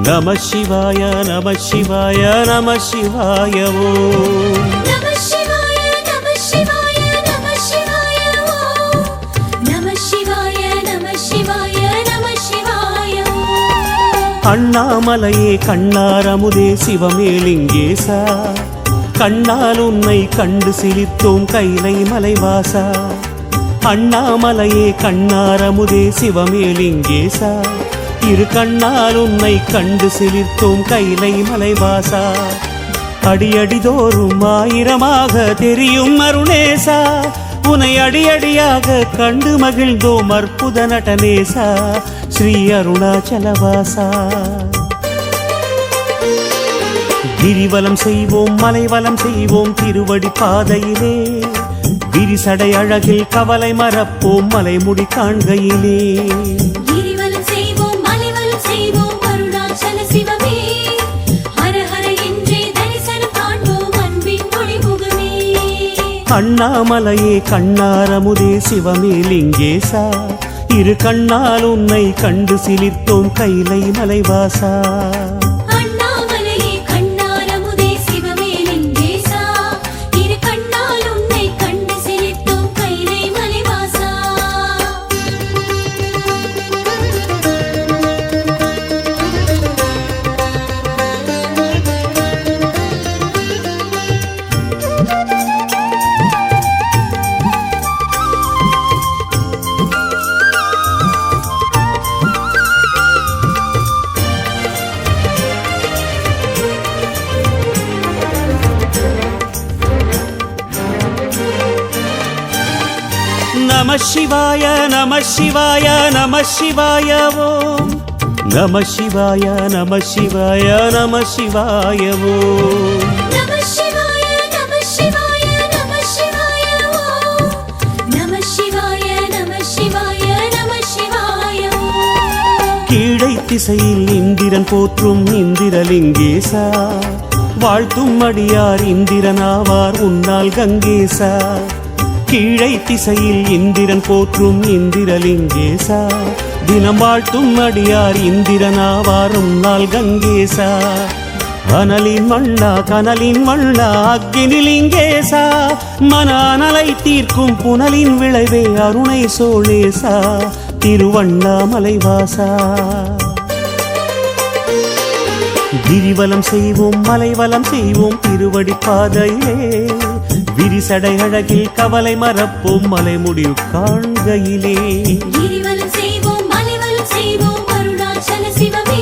நம சிவாய நம சிவாய நம சிவாய ஓம் நம சிவாய நம சிவாய நம சிவாய ஓம் நம சிவாய நம சிவாய நம சிவாய ஓம் அண்ணாமலையே கண்ணாரமுதே சிவமேலிங்கேசா கண்ணால் உன்னை கண்டு சிலித்தோம் கைலை மலைவாசா அண்ணாமலையே கண்ணாரமுதே சிவமேலிங்கேசா இரு கண்ணால் உன்னை கண்டு சிலிர்த்தோம் கைலை மலைவாசா அடியடிதோறும் ஆயிரமாக தெரியும் அருணேசா உனை அடியடியாக கண்டு மகிழ்ந்தோம் அற்புத நடனேசா ஸ்ரீ அருணாச்சலவாசா கிரிவலம் செய்வோம் மலைவலம் செய்வோம் திருவடி பாதையிலே விரிசடை அழகில் கவலை மறப்போம் மலைமுடி காண்கையிலே கிரிவலம் செய்வோம் மலைவலம் செய்வோம் அருணாச்சல சிவமே ஹர ஹர என்றே தரிசனம் காண்போம் அன்பின் ஒளிமுகமே அண்ணாமலையே கண்ணாரமுதே சிவமேலிங்கேசா இரு கண்ணால் உன்னை கண்டு சிலிர்த்தோம் கைலை மலைவாசா நம சிவாய நம சிவாய நம சிவாய ஓம் நம சிவாய நம சிவாய நம சிவாய ஓம் நம சிவாய நம சிவாய நம சிவாய ஓம் நம சிவாய நம சிவாய நம சிவாய ஓம் கீழை திசையில் இந்திரன் போற்றும் இந்திரலிங்கேசா வாழ்த்தும் அடியார் இந்திரனாவார் உன்னால் கங்கேசா கீழை திசையில் இந்திரன் போற்றும் இந்திரலிங்கேசா தினம் வாழ்த்தும் அடியார் இந்திரனாவாரும் நாள் கங்கேசா அனலின் வண்ணா கனலின் வண்ணா அக்னிலிங்கேசா மன அனலை தீர்க்கும் புனலின் விளைவே அருணை சோழேசா திருவண்ணாமலைவாசா கிரிவலம் செய்வோம் மலைவலம் செய்வோம் திருவடி பாதையிலே விரிசடை அழகில் கவலை மறப்போம் மலைமுடி காண்கையிலே கிரிவலம் செய்வோம் மலைவலம் செய்வோம் அருணாச்சல சிவமே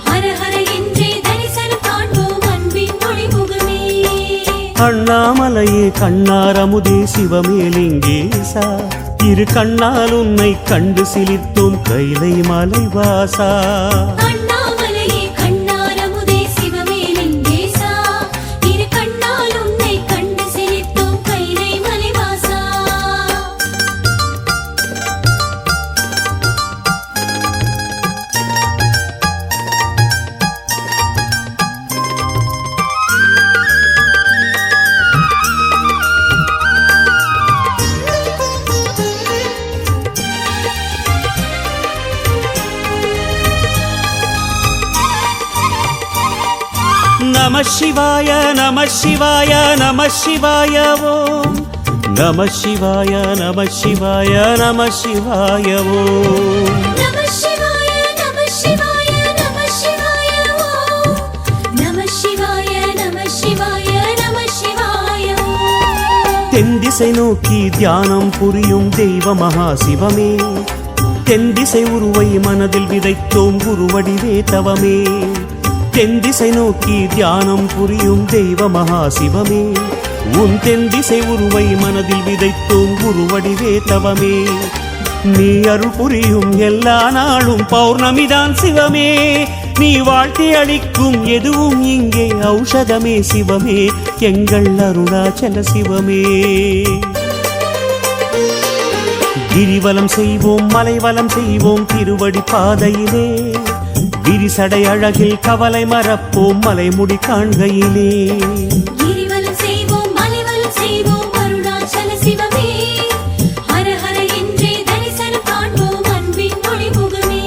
ஹர ஹர என்றே தரிசனம் காண்போம் அன்பின் ஒளிமுகமே அண்ணாமலையே கண்ணாரமுதே சிவமேலிங்கேசா இரு கண்ணால் உன்னை கண்டு சிலிர்த்தோம் கைலை மலைவாசா நம சிவாய நம சிவாய நம சிவாய ஓம் நம சிவாய நம சிவாய நம சிவாய ஓம் நம சிவாய நம சிவாய நம சிவாய ஓம் நம சிவாய நம சிவாய நம சிவாய ஓம் தென்திசை நோக்கி தியானம் புரியும் தெய்வ மகா சிவமே தென்திசை உருவை மனதில் விதைத்தோம் குருவடிவே தவமே தென்திசை நோக்கி தியானம் புரியும் தெய்வ மகா சிவமே உன் தென்திசை உருவை மனதில் விதைத்தோம் குருவடிவே தவமே நீ அருள் புரியும் எல்லா நாளும் பௌர்ணமிதான் சிவமே நீ வாழ்த்தி அளிக்கும் எதுவும் இங்கே ஔஷதமே சிவமே எங்கள் அருணாச்சல சிவமே கிரிவலம் செய்வோம் மலைவலம் செய்வோம் திருவடி பாதையிலே விரிசடை அழகில் கவலை மறப்போம் மலைமுடி காண்கையிலே கிரிவலம் செய்வோம் மலைவலம் செய்வோம் அருணாச்சல சிவமே ஹர ஹர என்றே தரிசனம் காண்போம் அன்பின் ஒளிமுகமே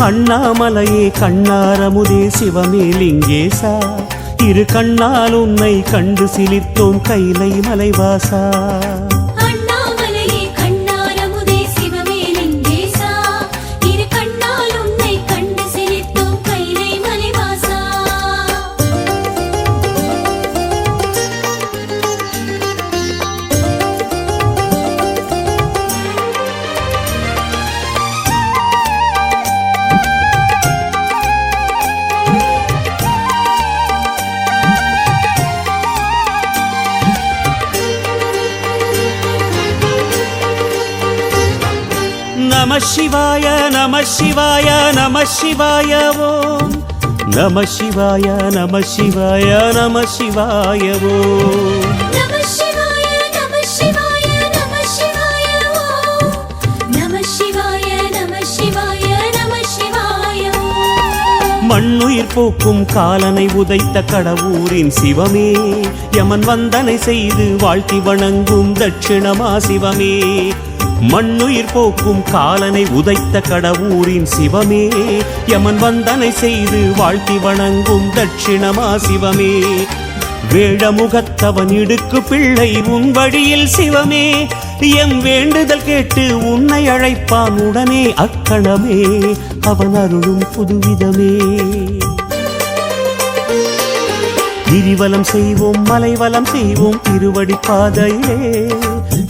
அண்ணாமலையே கண்ணாரமுதே சிவமே லிங்கேசா இரு கண்ணால் உன்னை கண்டு சிலிர்த்தோம் கைலை மலைவாசா அண்ணாமலையே கண்ணாரமுதே சிவமே லிங்கேசா இரு கண்ணால் உன்னை கண்டு சிலிர்த்தோம் கைலை மலைவாசா நம சிவாய நம சிவாய நம சிவாய ஓம் நம சிவாய நம சிவாய நம சிவாய ஓம் நம சிவாய நம சிவாய நம சிவாய ஓம் நம சிவாய நம சிவாய நம சிவாய ஓம் மண்ணுயிர் போக்கும் காலனை உதைத்த கடவுரின் சிவமே யமன் வந்தனை செய்து வாழ்த்தி வணங்கும் தட்சிணமா சிவமே மண்ணுயிர் போக்கும் காலனை உதைத்த கடவுரின் சிவமே யமன் வந்தனை செய்து வாழ்த்தி வணங்கும் தட்சிணமா சிவமே வேடமுகத்தவன் இடுக்கு பிள்ளை உன் வழியில் சிவமே எம் வேண்டுதல் கேட்டு உன்னை அழைப்பான் உடனே அக்கணமே அவன் அருளும் புதுவிதமே கிரிவலம் செய்வோம் மலைவலம் செய்வோம் திருவடி பாதையிலே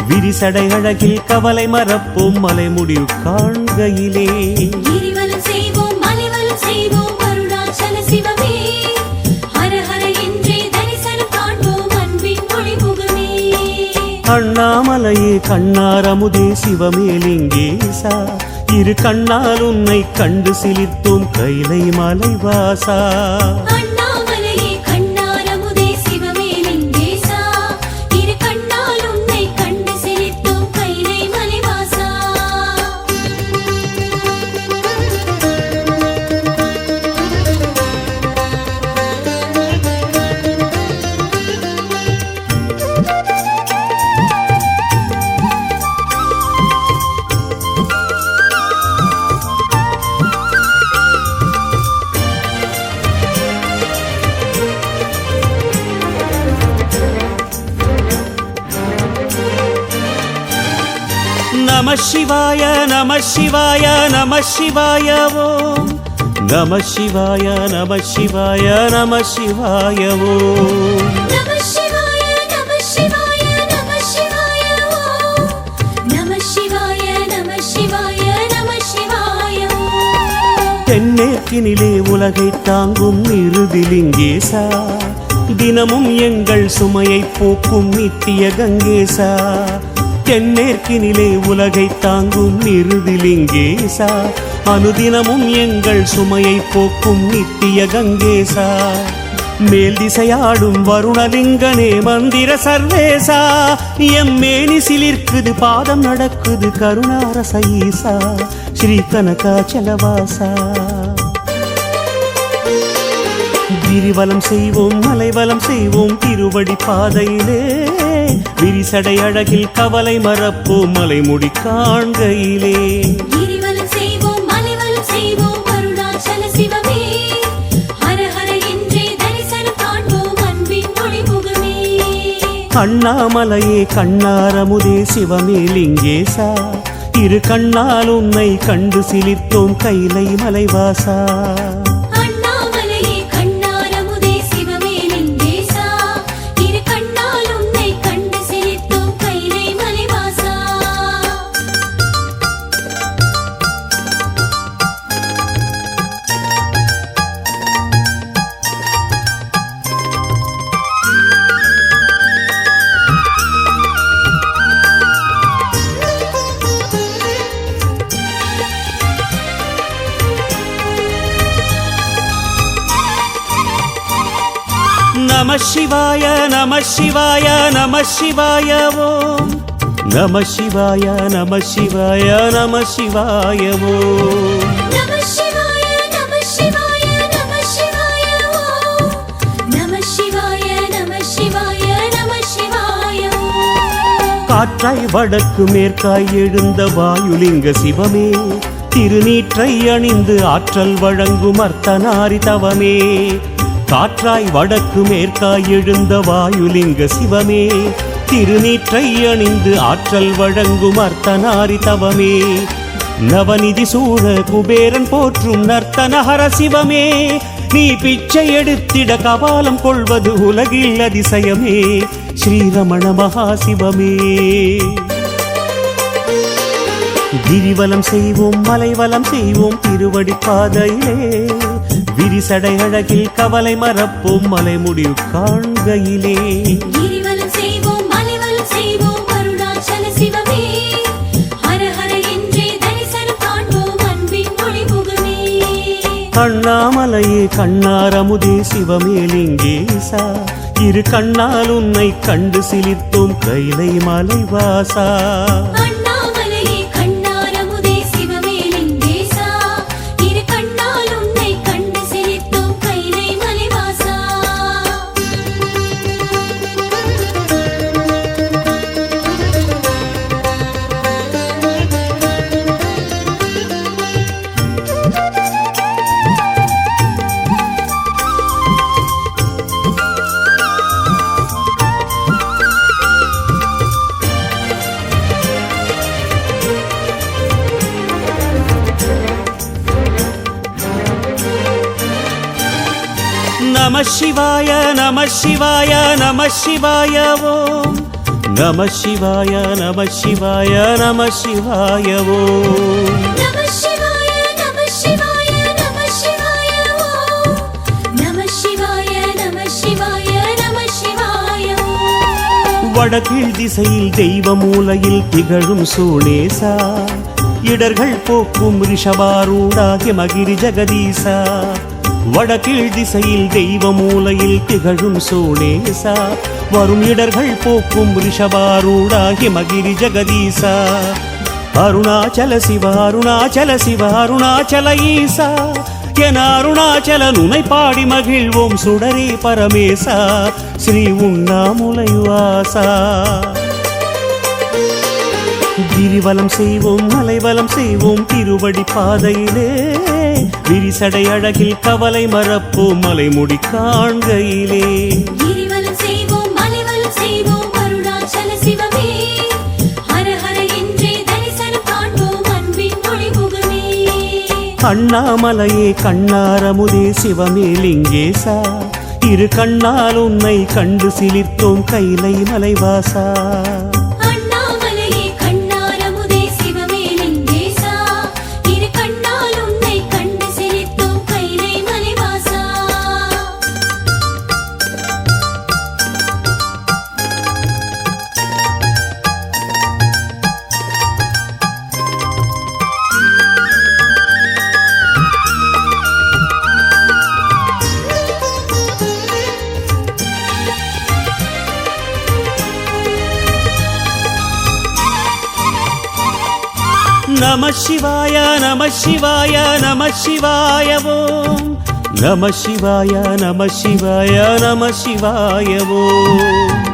விரிசடை அழகில் கவலை மறப்போம் மலை முடிவு காண்கையிலே கிரிவலம் செய்வோம் மலைவலம் செய்வோம் அருணாச்சல சிவமே ஹர ஹர என்றே தரிசனம் காண்போம் அன்பின் ஒளிமுகமே அண்ணாமலையே கண்ணாரமுதே சிவமே லிங்கேசா இரு கண்ணால் உன்னை கண்டு சிலிர்த்தோம் கைலை மலைவாசா அண்ணாமலையே கண்ணாரமுதே சிவமே லிங்கேசா இரு கண்ணால் உன்னை கண்டு சிலிர்த்தோம் கைலை மலைவாசா நம சிவாய நம சிவாய நம சிவாய ஓம் நம சிவாய நம சிவாய நம சிவாய ஓம் நம சிவாய நம சிவாய நம சிவாய ஓம் நம சிவாய நம சிவாய நம சிவாய ஓம் தென்னேற்கினிலே உலகை தாங்கும் நிருதிலிங்கேசா தினமும் எங்கள் சுமையை போக்கும் நித்திய கங்கேசா தென்னேற்கினிலே உலகை தாங்கும் நிருதிலிங்கேசா அனுதினமும் எங்கள் சுமையை போக்கும் நித்திய கங்கேசா மேல் திசையாடும் வருணலிங்கனே மந்திர சர்வேசா எம்மேனி சிலிர்க்குது பாதம் நடக்குது கருணாரச ஈசா ஸ்ரீ கனகாச்சலவாசா கிரிவலம் செய்வோம் மலைவலம் செய்வோம் திருவடி பாதையிலே விரிசடை அழகில் கவலை மறப்போம் மலைமுடி காண்கையிலே கிரிவலம் செய்வோம் மலைவலம் செய்வோம் அருணாச்சல சிவமே ஹர ஹர என்றே தரிசனம் காண்போம் அன்பின் ஒளிமுகமே அண்ணாமலையே கண்ணாரமுதே சிவமே லிங்கேசா இரு கண்ணால் உன்னை கண்டு சிலிர்த்தோம் கைலை மலைவாசா அண்ணாமலையே கண்ணாரமுதே சிவமே லிங்கேசா இரு கண்ணால் உன்னை கண்டு சிலிர்த்தோம் கைலை மலைவாசா நம சிவாய நம சிவாய நம சிவாய ஓம் நம சிவாய நம சிவாய நம சிவாய ஓம் நம சிவாய நம சிவாய நம சிவாய ஓம் நம சிவாய நம சிவாய நம சிவாய ஓம் காற்றாய் வடக்கு மேற்காய் எழுந்த வாயுலிங்க சிவமே திருநீற்றை அணிந்து ஆற்றல் வழங்கும் அர்த்தநாரி தவமே காற்றாய் வடக்கு மேற்காய் எழுந்த வாயுலிங்க சிவமே திருநீற்றை அணிந்து ஆற்றல் வழங்கும் அர்த்தநாரி தவமே நவநிதி சூழ குபேரன் போற்றும் நர்த்தனஹர சிவமே நீ பிச்சை எடுத்திட கபாலம் கொள்வது உலகில் அதிசயமே ஸ்ரீரமண மகாசிவமே கிரிவலம் செய்வோம் மலைவலம் செய்வோம் திருவடி பாதையிலே விரிசடை அழகில் கவலை மறப்போம் மலை முடிவு காண்கையிலே கிரிவலம் செய்வோம் மலைவலம் செய்வோம் அருணாச்சல சிவமே ஹர ஹர என்றே தரிசனம் காண்போம் அன்பின் ஒளிமுகமே அண்ணாமலையே கண்ணாரமுதே சிவமேலிங்கேசா இரு கண்ணால் உன்னை கண்டு சிலிர்த்தோம் கைலை மலைவாசா அண்ணாமலையே கண்ணாரமுதே சிவமேலிங்கேசா இரு கண்ணால் உன்னை கண்டு சிரித்தோம் கைலை மலைவாசா நம சிவாய நம சிவாய நம சிவாய ஓம் நம சிவாய நம சிவாய நம சிவாய ஓம் நம சிவாய நம சிவாய நம சிவாய ஓம் நம சிவாய நம சிவாய நம சிவாய ஓம் வடகீழ் திசையில் தெய்வ மூலையில் திகழும் சூளேசா இடர்கள் போக்கும் ரிஷபாரூடாகிய மகிரி ஜெகதீசா வடகீழ் திசையில் தெய்வ மூலையில் திகழும் சோழேசா வரும் இடர்கள் போக்கும் ரிஷபாரூடாகி மகிரி ஜெகதீசா அருணாச்சல சிவ அருணாச்சல சிவ அருணாச்சல ஈசா என அருணாச்சல நுனை பாடி மகிழ்வோம் சுடரே பரமேசா ஸ்ரீ உண்ணாமுலை வாசா கிரிவலம் செய்வோம் மலைவலம் செய்வோம் திருவடி பாதையிலே விரிசடை அழகில் கவலை மறப்போம் மலைமுடி காண்கையிலே கிரிவலம் செய்வோம் மலைவலம் செய்வோம் அருணாச்சல சிவமே ஹர ஹர என்றே தரிசனம் காண்போம் அன்பின் ஒளிமுகமே அண்ணாமலையே கண்ணாரமுதே சிவமேலிங்கேசா இரு கண்ணால் உன்னை கண்டு சிலிர்த்தோம் கைலை மலைவாசா அண்ணாமலையே கண்ணாரமுதே சிவமேலிங்கேசா இரு கண்ணால் உன்னை கண்டு சிரித்தோம் கைலை மலைவாசா நம சிவாய நம சிவாய நம சிவாய ஓம் நம சிவாய நம சிவாய நம சிவாய ஓம்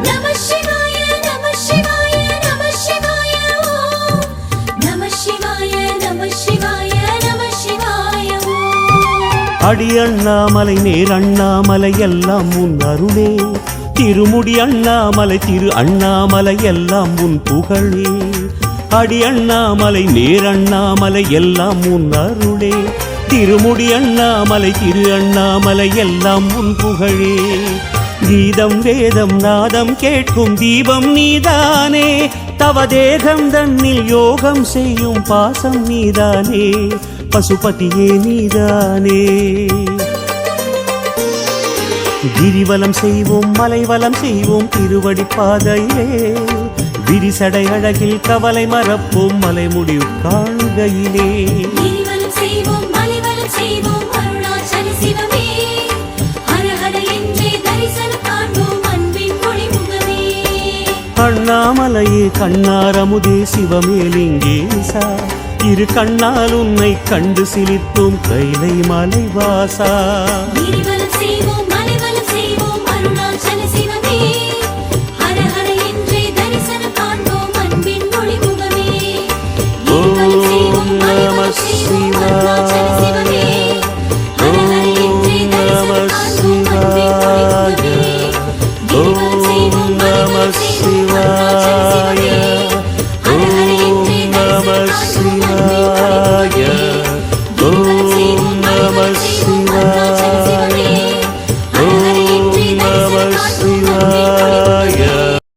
நம சிவாய நம சிவாய நம சிவாய ஓம் நம சிவாய நம சிவாய நம சிவாய ஓம் அடி அண்ணாமலை நேர் அண்ணாமலை எல்லாம் உன் அருளே திருமுடி அண்ணாமலை திரு அண்ணாமலை எல்லாம் உன் புகழே அடி அண்ணாமலை நேர் அண்ணாமலை எல்லாம் உன் அருளே திருமுடி அண்ணாமலை திரு அண்ணாமலை எல்லாம் உன் புகழே கீதம் வேதம் நாதம் கேட்கும் தீபம் நீதானே தவ தேகம் தன்னில் யோகம் செய்யும் பாசம் நீதானே பசுபதியே நீதானே கிரிவலம் செய்வோம் மலைவலம் செய்வோம் திருவடி பாதையிலே விரிசடை அழகில் கவலை மறப்போம் மலை முடிவு காண்கையிலே கிரிவலம் செய்வோம் மலைவலம் செய்வோம் அருணாச்சல சிவமே ஹர ஹர என்றே தரிசனம் காண்போம் அன்பின் ஒளிமுகமே அண்ணாமலையே கண்ணாரமுதே சிவமேலிங்கேசா இரு கண்ணால் உன்னை கண்டு சிலிர்த்தோம் கைலை மலைவாசா கிரிவலம் செய்வோம் மலைவலம் செய்வோம் அருணாச்சல சிவமே ஹர ஹர என்றே தரிசனம் காண்போம் அன்பின் ஒளிமுகமே கிரிவலம் செய்வோம் மலைவலம் செய்வோம் அருணாச்சல சிவமே ஹர ஹர என்றே தரிசனம் காண்போம் அன்பே பொழிபவனே கிரிவலம் செய்வோம் மலைகள் செய்வோம் அருணாச்சல சிவமே ஹர ஹர என்றே தரிசனம் காண்போம் அன்பே பொழிபவனே